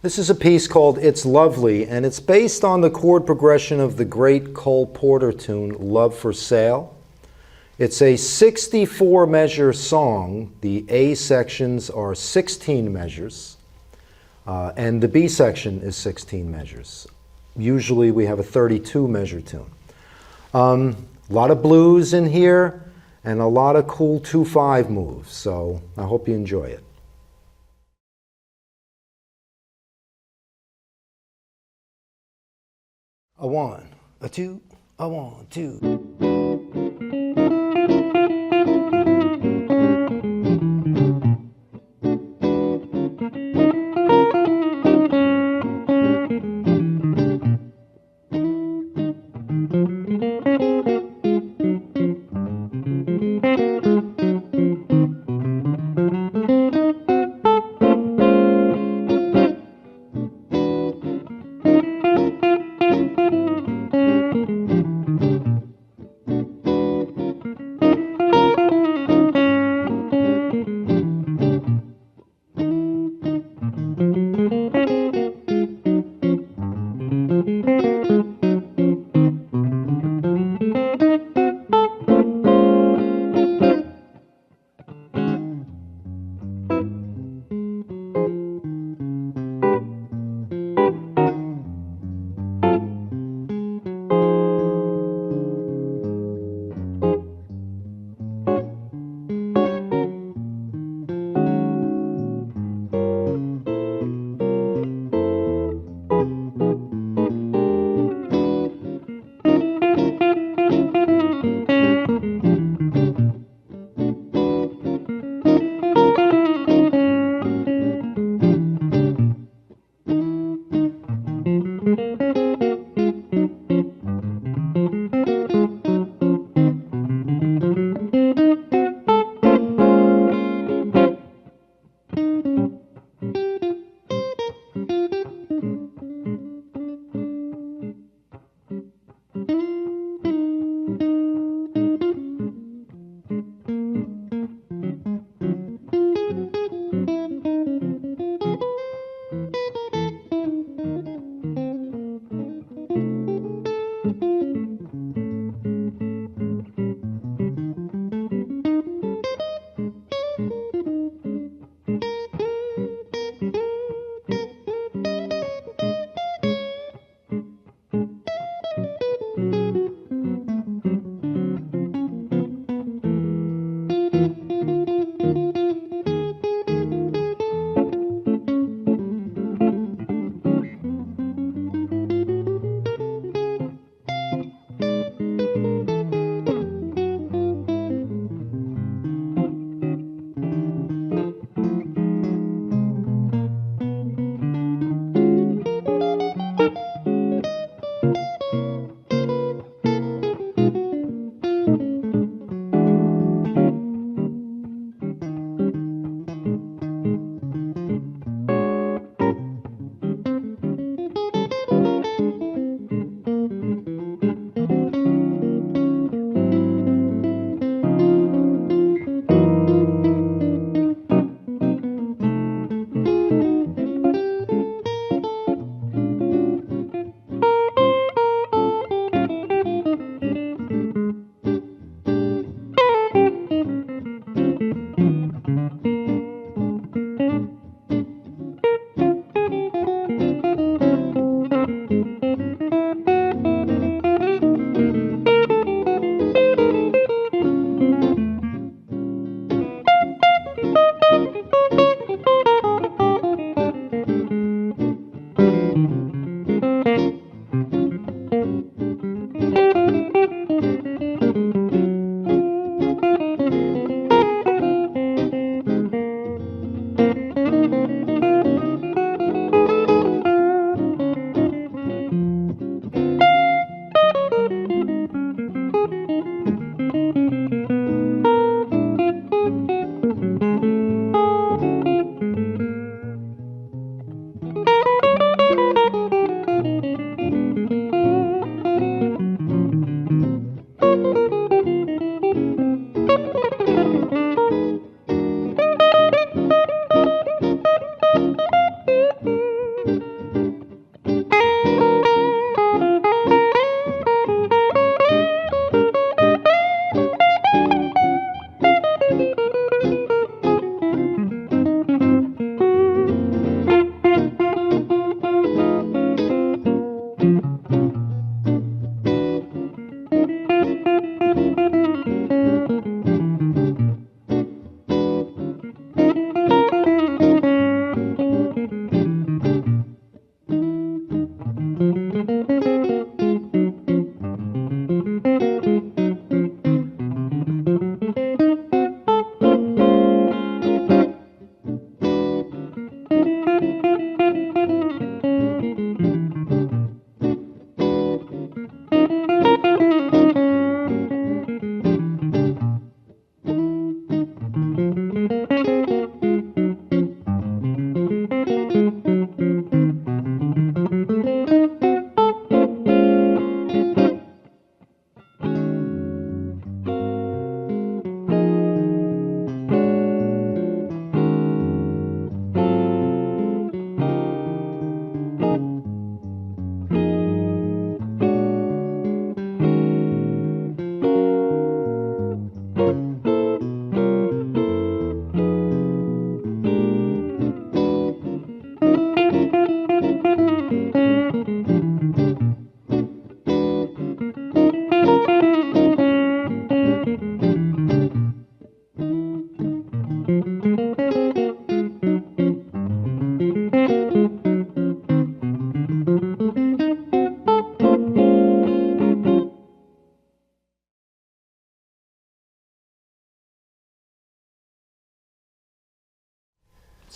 This is a piece called It's Lovely, and it's based on the chord progression of the great Cole Porter tune, Love for Sale. It's a 64 measure song. The A sections are 16 measures, and the B section is 16 measures. Usually we have a 32 measure tune. A lot of blues in here, and a lot of cool 2/5 moves, so I hope you enjoy it. A 1, a 2, a 1, 2.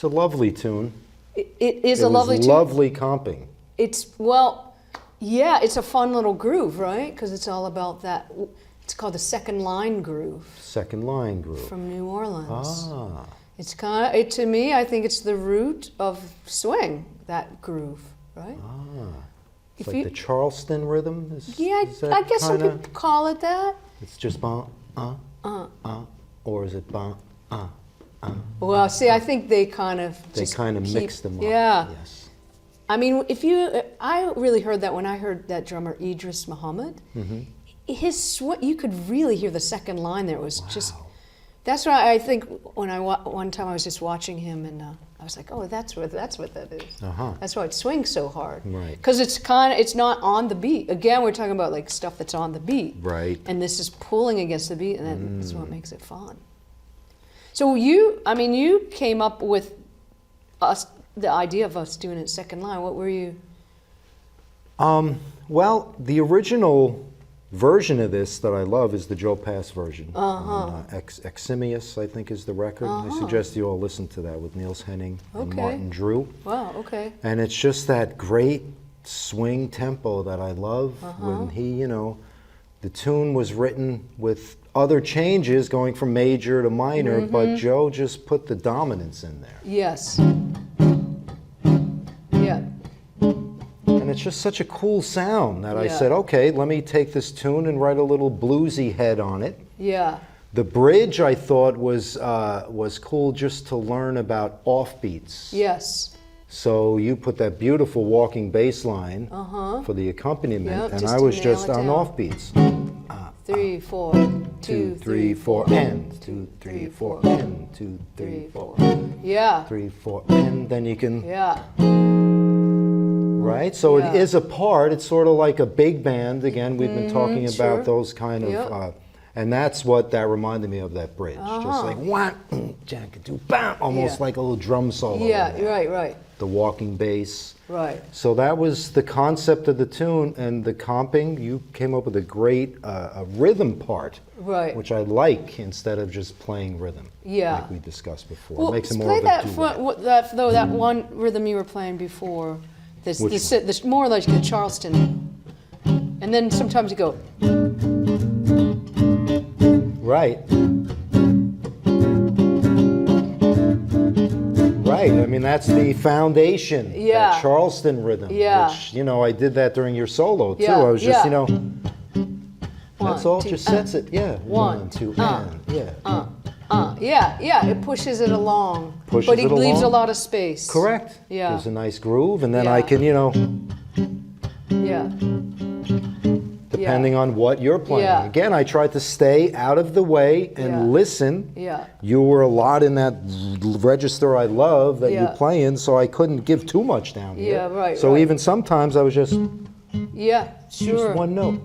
It's a lovely tune. It is a lovely tune. Lovely comping. It's, well, yeah, it's a fun little groove, right? Because it's all about that. It's called the second line groove. Second line groove. From New Orleans. Ah. It's kind of, to me, I think it's the root of swing, that groove, right? Ah. It's If like you, the Charleston rhythm? Yeah, I guess some people call it that. It's just ba, or is it ba, Well, see, I think they kind of mix them up. Yeah. Yes. I mean, I really heard that when I heard that drummer Idris Muhammad. Mm-hmm. His you could really hear the second line there. It was just, that's why I think when one time I was just watching him and I was like, oh, that's what that is. Uh-huh. That's why it swings so hard. Right. Because it's not on the beat. Again, we're talking about like stuff that's on the beat. Right. And this is pulling against the beat, and that's what makes it fun. So you came up with the idea of us doing it second line. What were you? Well, the original version of this that I love is the Joe Pass version. Eximius, I think, is the record. I suggest you all listen to that with Niels Henning and Martin Drew. Wow, okay. And it's just that great swing tempo that I love when he, the tune was written with other changes going from major to minor, but Joe just put the dominance in there. Yes. Yeah. And it's just such a cool sound that I said, okay, let me take this tune and write a little bluesy head on it. Yeah. The bridge I thought was cool just to learn about offbeats. Yes. So you put that beautiful walking bass line for the accompaniment, and I was just on offbeats. 3, 4, 2, 3, 4, and 2, 3, 4, and 2, 3, 4. Yeah. 3, 4, and then you can. Yeah. Right? So it is a part. It's sort of like a big band. Again, we've been talking about those kind of, and that's what that reminded me of, that bridge. Just like one, jack, two, bam, almost like a little drum solo. Yeah, right. The walking bass. Right. So that was the concept of the tune, and the comping, you came up with a great rhythm part, which I like, instead of just playing rhythm, like we discussed before. Well, it makes it more play of a that that one rhythm you were playing before, this more like the Charleston, and then sometimes you go. Right. Right, I mean, that's the foundation, that Charleston rhythm, which, I did that during your solo, too. I was just, that's all, just sets it, 1, 2, and, it pushes it along, but it leaves a lot of space. Correct. Yeah. There's a nice groove, and then I can, depending on what you're playing. Again, I tried to stay out of the way and listen. You were a lot in that register I love that you play in, so I couldn't give too much down here. So even sometimes I was just just one note.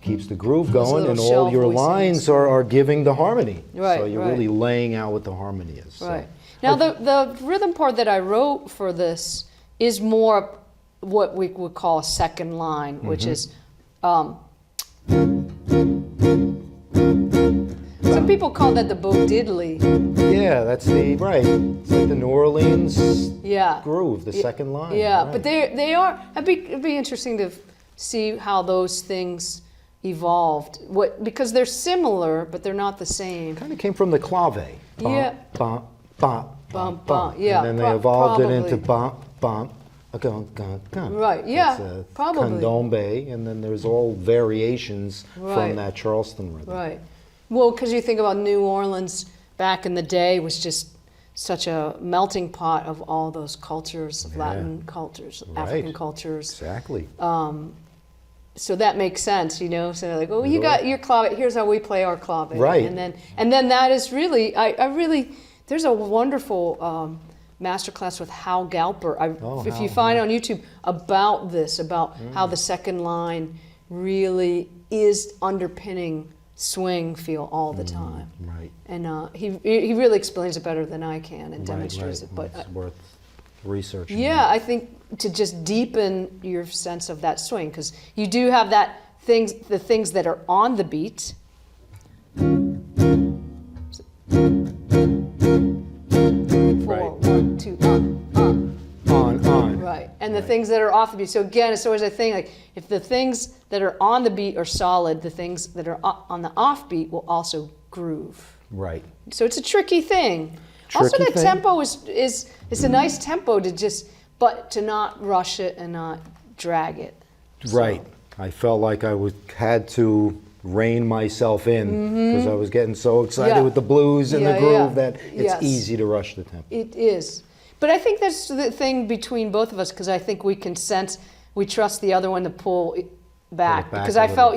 Keeps the groove going, and all your lines are giving the harmony. So you're really laying out what the harmony is. Right. Now the rhythm part that I wrote for this is more what we would call a second line, which is some people call that the Bo Diddley. Yeah, that's it's like the New Orleans groove, the second line. But they are, it'd be interesting to see how those things evolved. Because they're similar, but they're not the same. Kind of came from the clave. Bum, bum, bum, bum, bum. Yeah, and then they evolved it into bum, bum. Right, probably. Candombe, and then there's all variations from that Charleston rhythm. Right. Well, because you think about New Orleans back in the day was just such a melting pot of all those cultures, Latin cultures, African cultures. Exactly. So that makes sense, So they're like, oh, you got your clave. Here's how we play our clave. Right. And then that is really, I really, there's a wonderful masterclass with Hal Galper. If you find on YouTube about this, about how the second line really is underpinning swing feel all the time. Right. And he really explains it better than I can and demonstrates it. But it's worth researching. Yeah, I think to just deepen your sense of that swing, because you do have the things that are on the beat. that are off the beat. So again, it's always a thing, like if the things that are on the beat are solid, the things that are on the offbeat will also groove. Right. So it's a tricky thing. Also, the tempo is a nice tempo to just, but to not rush it and not drag it. Right. I felt like I had to rein myself in because I was getting so excited with the blues and the groove that it's easy to rush the tempo. It is. But I think that's the thing between both of us, because I think we can sense, we trust the other one to pull back. Because I felt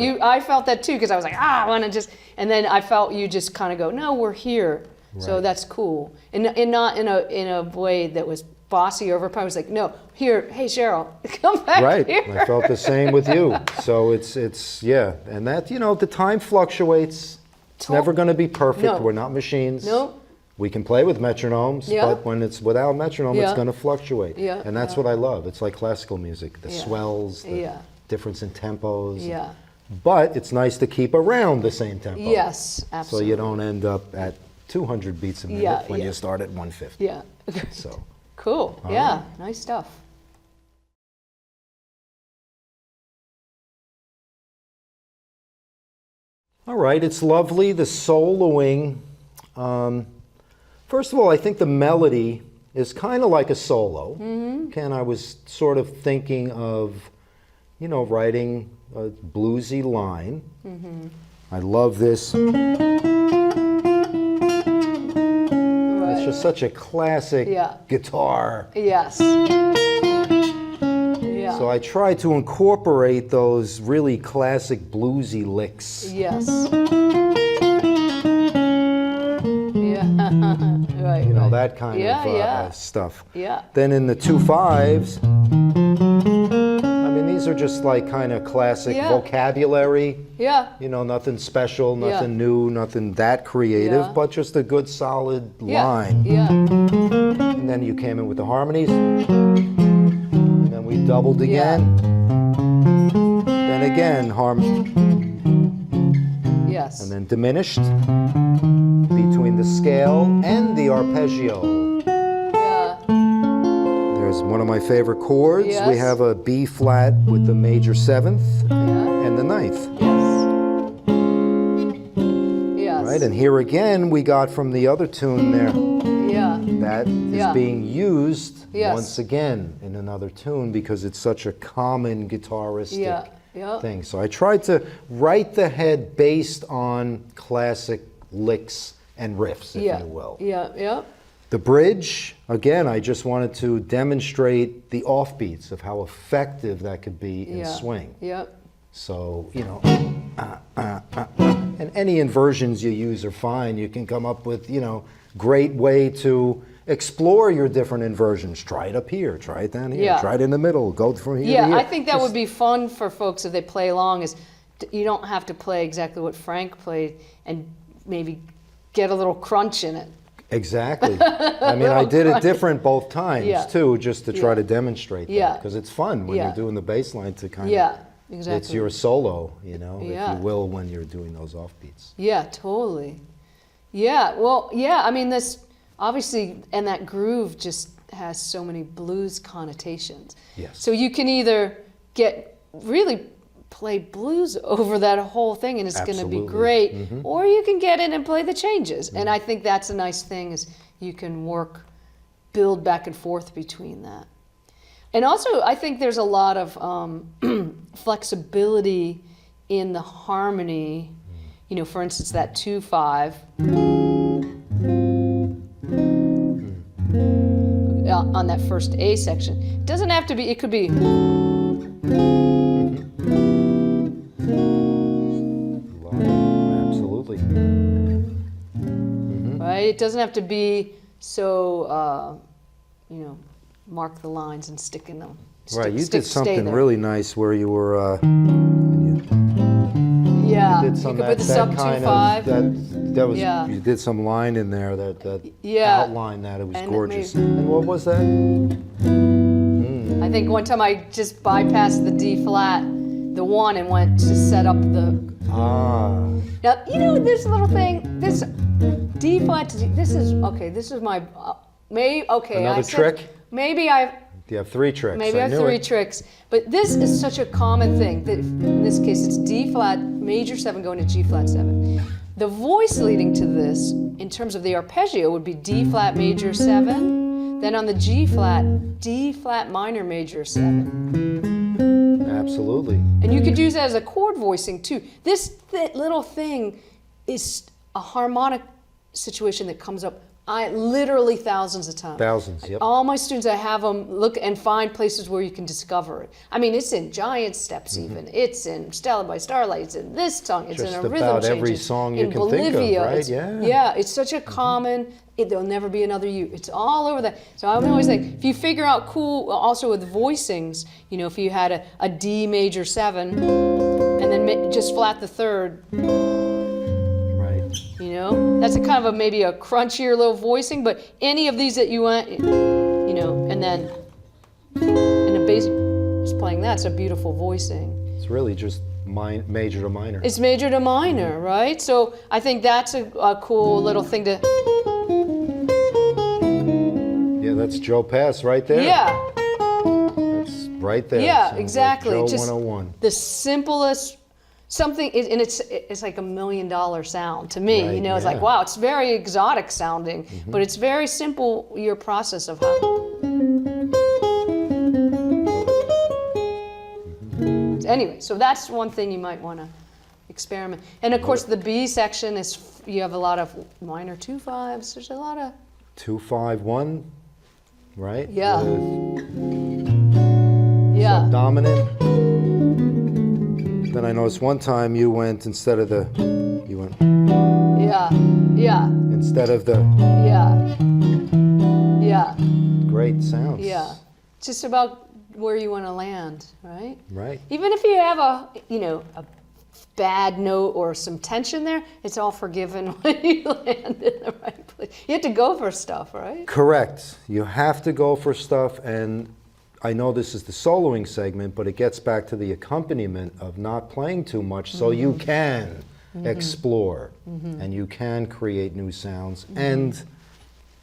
that too, because I was like, I want to just, and then I felt you just kind of go, no, we're here. Right. So that's cool. And not in a way that was bossy or overpowering. I was like, no, here, hey Sheryl, come back here. Right, I felt the same with you. So it's yeah, and that, the time fluctuates. It's never going to be perfect. No. We're not machines. Nope. We can play with metronomes, but when it's without metronome, it's going to fluctuate. Yeah. And that's what I love. It's like classical music, the swells, the difference in tempos. Yeah. But it's nice to keep around the same tempo. Yes, absolutely. So you don't end up at 200 beats a minute when you start at 150. Yeah. So. Cool. Yeah, nice stuff. All right, it's lovely, the soloing. First of all, I think the melody is kind of like a solo. And I was sort of thinking of, writing a bluesy line. I love this. It's just such a classic guitar. Yes. Yeah. So I try to incorporate those really classic bluesy licks. Yes. Yeah. Right. That kind of stuff. Yeah. Then in the 2/5s, these are just like kind of classic vocabulary. Yeah. Nothing special, nothing new, nothing that creative, but just a good solid line. Yeah. And then you came in with the harmonies. And then we doubled again. Then again, harmony. Yes. And then diminished between the scale and the arpeggio. There's one of my favorite chords. Yes. We have a B flat with the major 7th and the 9th. Yes. Right, and here again we got from the other tune there. Yeah. That is being used once again in another tune because it's such a common guitaristic thing. So I tried to write the head based on classic licks and riffs, if you will. Yeah. The bridge, again, I just wanted to demonstrate the offbeats of how effective that could be in swing. Yep. So, and any inversions you use are fine. You can come up with, great way to explore your different inversions. Try it up here, try it down here, try it in the middle, go from here to here. I think that would be fun for folks if they play along, is you don't have to play exactly what Frank played and maybe get a little crunch in it. Exactly. I did it different both times too, just to try to demonstrate that, because it's fun when you're doing the bass line to kind of, exactly. It's your solo, if you will, when you're doing those offbeats. Yeah, totally. Yeah, well, this obviously, and that groove just has so many blues connotations. Yes. So you can either really play blues over that whole thing and it's going to be great, or you can get in and play the changes. And I think that's a nice thing, is you can build back and forth between that. And also, I think there's a lot of flexibility in the harmony. For instance, that 2/5 on that first A section. It doesn't have to be, it could be. Absolutely. Right? It doesn't have to be so, mark the lines and stick in them. Right, you did something really nice where you were, you did some you could put the sub 2/5. That was, you did some line in there that outlined that. It was gorgeous. And what was that? I think one time I just bypassed the D flat, the 1, and went to set up the. Now, this little thing, this D flat to D, this is my, Another trick? Maybe I You have 3 tricks. Maybe I have 3 tricks. But this is such a common thing. That in this case, it's D flat, major 7 going to G flat 7. The voice leading to this, in terms of the arpeggio, would be D flat major 7. Then on the G flat, D flat minor major 7. Absolutely. And you could use that as a chord voicing too. This little thing is a harmonic situation that comes up literally thousands of times. Thousands, yep. All my students, I have them look and find places where you can discover it. I mean, it's in Giant Steps even. It's in Stella by Starlight. It's in this song. It's Just in a rhythm about change. every It's song you in can Bolivia. think of, right? It's, Yeah. Yeah, it's such a common, there'll never be another you. It's all over that. So I would always think, if you figure out cool, also with voicings, you know, if you had a D major 7, and then just flat the 3rd, you know, that's a kind of maybe a crunchier little voicing, but any of these that you want, you know, and then in a bass, just playing that's a beautiful voicing. It's really just major to minor. It's major to minor, right? So I think that's a cool little thing to. Yeah, that's Joe Pass right there. Yeah. That's right there. Yeah, Sounds exactly. Like Joe Just 101. the simplest. Something, and it's like $1 million sound to me. Right, you know, it's yeah. like, wow, it's very exotic sounding, but it's very simple. Your process of how. Anyway, so that's one thing you might want to experiment. And of course, the B section is you have a lot of minor 2/5s. There's a lot of 2-5-1, right? Yeah. With yeah. dominant. Then I noticed one time you went instead of the, you went Yeah. Yeah. instead of the. Yeah. Yeah. Great sounds. Yeah. It's just about where you want to land, right? Right. Even if you have a bad note or some tension there, it's all forgiven when you land in the right place. You have to go for stuff, right? Correct. You have to go for stuff, and I know this is the soloing segment, but it gets back to the accompaniment of not playing too much, so you can explore and you can create new sounds, and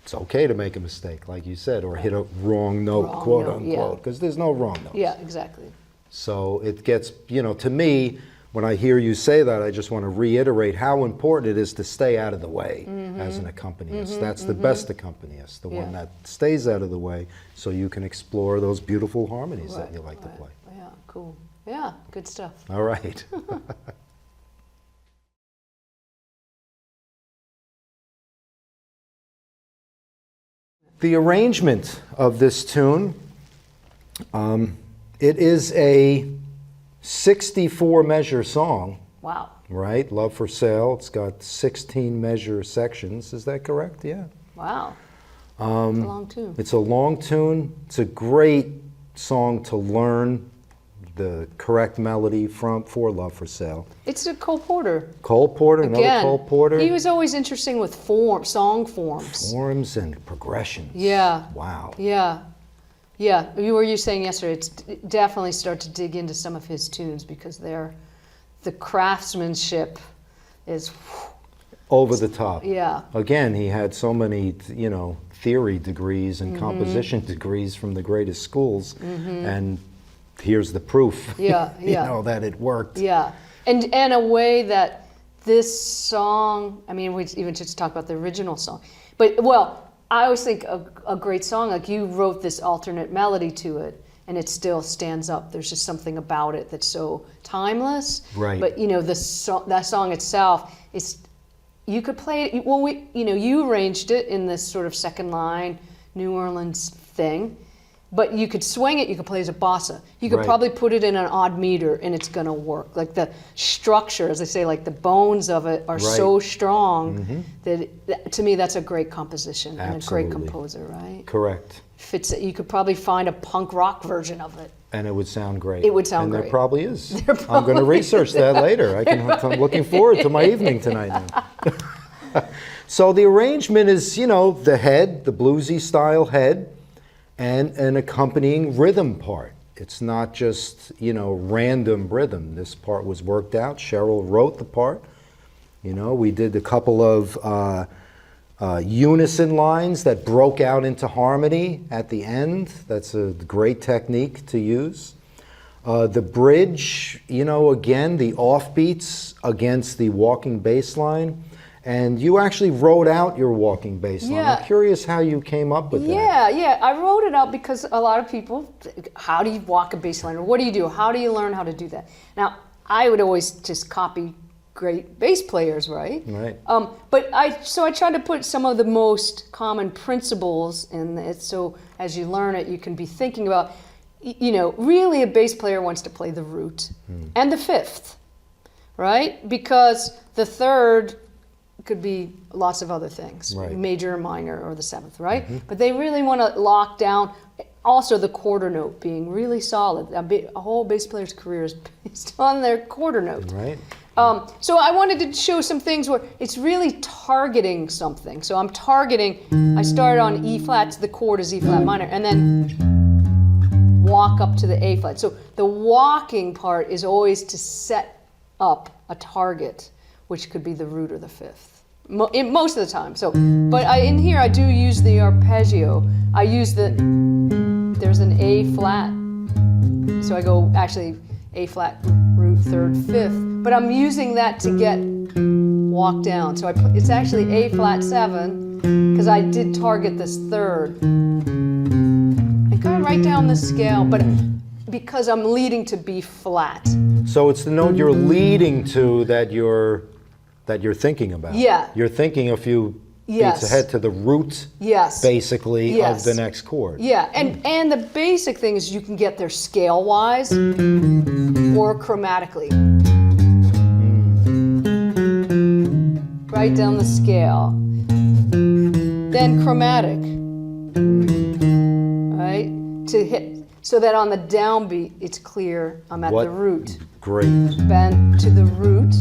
it's okay to make a mistake, like you said, or hit a wrong note, Wrong quote note, yeah. unquote, because there's no wrong notes. Yeah, exactly. So it gets, to me, when I hear you say that, I just want to reiterate how important it is to stay out of the way as an accompanist. That's the best accompanist, the one that stays out of the way, so you can explore those beautiful harmonies that you like to play. Yeah, cool. Yeah, good stuff. All right. The arrangement of this tune, it is a 64 measure song, Wow. right? Love for Sale. It's got 16 measure sections. Is that correct? Yeah. Wow. It's a long tune. It's a long tune. It's a great song to learn the correct melody for Love for Sale. It's a Cole Porter. Cole Porter, another Again, Cole Porter. he was always interesting with song forms. Forms and progressions. Yeah. Wow. Yeah. Yeah. You were saying yesterday, definitely start to dig into some of his tunes because the craftsmanship is, Over the top. yeah. Again, he had so many, theory degrees and composition degrees from the greatest schools, and here's the proof. Yeah, yeah. That it worked. Yeah. And a way that this song, I mean, we even just talk about the original song, but I always think a great song, like you wrote this alternate melody to it, and it still stands up. There's just something about it that's so timeless. Right. But that song itself is, you could play it. Well, you arranged it in this sort of second line New Orleans thing, but you could swing it. You could play as a bossa. You could Right. probably put it in an odd meter, and it's gonna work. Like the structure, as they say, like the bones of it are so strong that to me that's a great composition and a great Absolutely. composer, right? Correct. Fits it. You could probably find a punk rock version of it. And it would sound great. It would sound and great. There probably is. There I'm going to probably research that later. I'm looking forward to my evening tonight now. So the arrangement is, the head, the bluesy style head, and an accompanying rhythm part. It's not just, random rhythm. This part was worked out. Sheryl wrote the part. We did a couple of unison lines that broke out into harmony at the end. That's a great technique to use. The bridge, you know, again, the offbeats against the walking bass line. And you actually wrote out your walking bass line. Yeah. I'm curious how you came up with that. Yeah, I wrote it out because a lot of people, how do you walk a bass line? Or what do you do? How do you learn how to do that? Now, I would always just copy great bass players, right? Right. But I tried to put some of the most common principles in it, so as you learn it, you can be thinking about, you know, really a bass player wants to play the root and the fifth, right? Because the third could be lots of other things, right. Major or minor or the seventh, right? But they really want to lock down also the quarter note being really solid. A whole bass player's career is based on their quarter note. Right. So I wanted to show some things where it's really targeting something. So I'm targeting, I started on E flat, the chord is E flat minor, and then walk up to the A flat. So the walking part is always to set up a target, which could be the root or the fifth. Most of the time. So, but in here I do use the arpeggio. I use there's an A flat. So I go actually A flat, root, third, fifth. But I'm using that to get walk down. So it's actually A flat 7 because I did target this third. I kind of write down the scale, but because I'm leading to B flat. So it's the note you're leading to that you're thinking about. Yeah. You're thinking a few Yes. beats ahead to the root, Yes. basically, Yes. of the next chord. Yeah, and the basic thing is you can get there scale-wise or chromatically. Write down the scale. Then chromatic, right? To hit, so that on the downbeat, it's clear I'm at What? the root. Great. Bend to the root.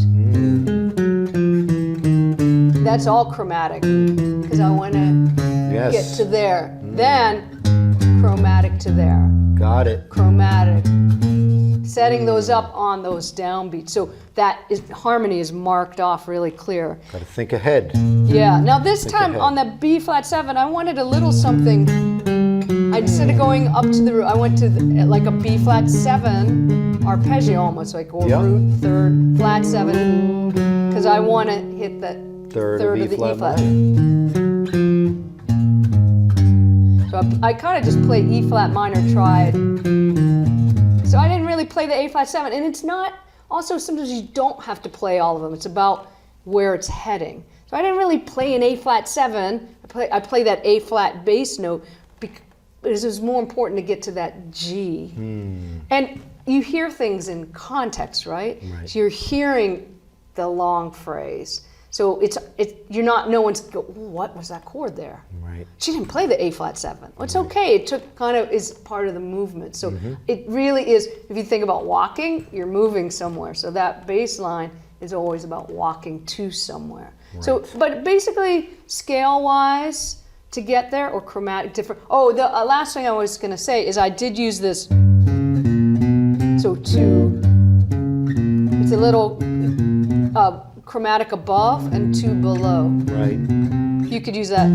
That's all chromatic, because I want to Yes. get to there. Then chromatic to there. Got it. Chromatic. Setting those up on those downbeats. So harmony is marked off really clear. Got to think ahead. Yeah. Now this Think time ahead. on the B flat 7, I wanted a little something. Instead of going up to the root, I went to like a B flat 7 arpeggio almost, like Yeah. root, third, flat 7, because I want to hit that Third of of the E flat E flat. minor. So I kind of just play E flat minor triad. So I didn't really play the A flat 7, and it's not. Also, sometimes you don't have to play all of them. It's about where it's heading. So I didn't really play an A flat 7. I play that A flat bass note because it was more important to get to that G. And you hear things in context, right? Right. So you're hearing the long phrase. So you're not, no one's go, what was that chord there? Right. She didn't play the A flat 7. Well, it's okay. It took is part of the movement. So it really is, if you think about walking, you're moving somewhere. So that bass line is always about walking to somewhere. Right. So, but basically scale-wise to get there or chromatic different. Oh, the last thing I was going to say is I did use this. So it's a little chromatic above and 2 below. Right. You could use that.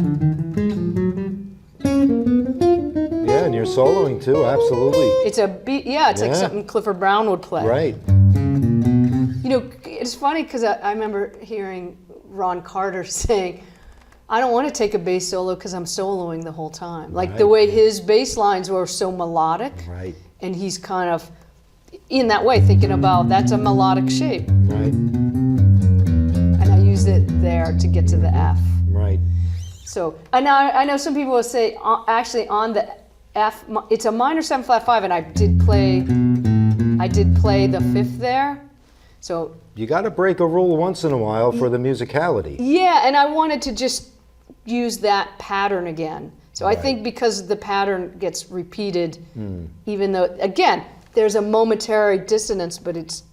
Yeah, and you're soloing too, absolutely. It's a beat, yeah, it's like Yeah. something Clifford Brown would play. Right. You know, it's funny because I remember hearing Ron Carter saying, I don't want to take a bass solo because I'm soloing the whole time. Like the Right. way his bass lines were so melodic. Right. And he's kind of, in that way, thinking about that's a melodic shape. Right. And I use it there to get to the F. Right. So, and I know some people will say, actually on the F, it's a minor 7 flat 5, and I did play the 5th there. So You got to break a rule once in a while for the musicality. yeah, and I wanted to just use that pattern again. So I Right. think because the pattern gets repeated, even though, again, there's a momentary dissonance, but it's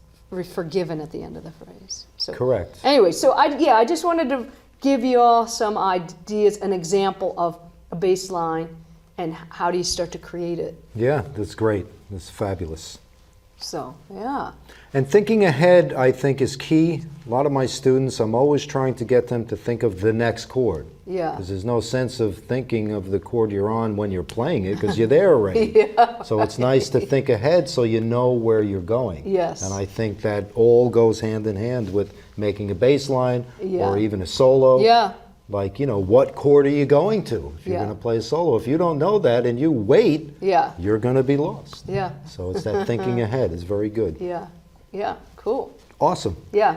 forgiven at the end of the phrase. So Correct. anyway, so I just wanted to give you all some ideas, an example of a bass line and how do you start to create it. Yeah, that's great. That's fabulous. So, yeah. And thinking ahead, I think, is key a lot of my students, I'm always trying to get them to think of the next chord. Yeah. Because there's no sense of thinking of the chord you're on when you're playing it, because you're there already. Yeah, so it's nice to think ahead so you know where you're going. Yes. And I think that all goes hand in hand with making a bass line Yeah. or even a solo. Yeah. Like, what chord are you going to if you're Yeah. going to play a solo? If you don't know that and you wait, Yeah. you're going to be lost. Yeah. So it's that thinking ahead is very good. Yeah. Yeah. Cool. Awesome. Yeah.